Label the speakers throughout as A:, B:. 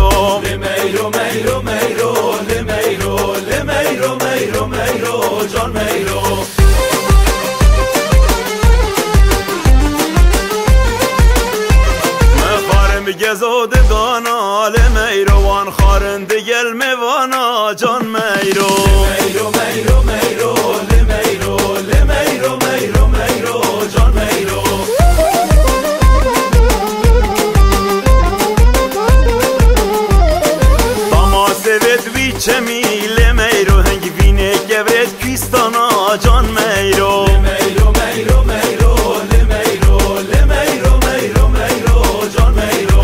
A: میرو میرو میرو میرو میرو میرو میرو میرو جان میرو میگه زودگانا لمیروان خارند گل میوانا جان میرو میرو میرو میرو لمیرو لمیرو میرو میرو جان میرو تماسوت ویچه می لمیرو هنگی وینه گورت کیستانا جان میرو میرو میرو میرو لمیرو لمیرو میرو میرو جان میرو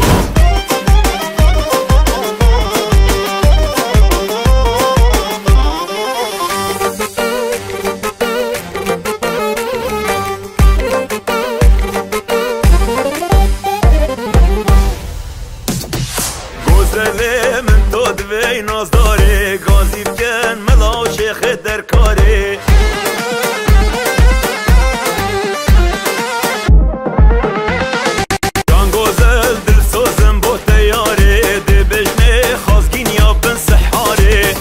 A: گذره من تو دوی ناز داره گازی بکن ملا شیخ در کاره جان گذل دل سوزم با تیاره ده بجنه خازگین یا بن سحاره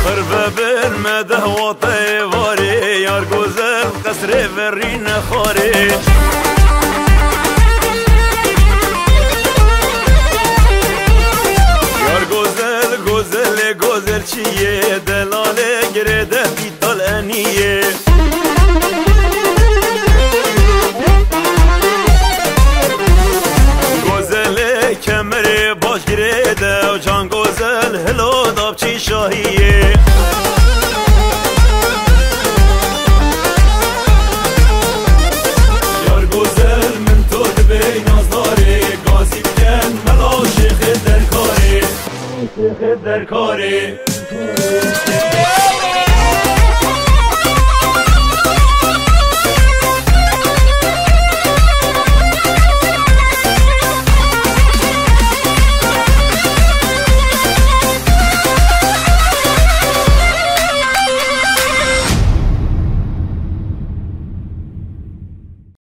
A: خربه بالمده و طیواره یار گذل قصر ورین خاره یار گذل گذل گذل چیه دلاله گرده بیتال انیه گذل کمره باش گرده و جان گذل هلو دابچی شاهیه در کاره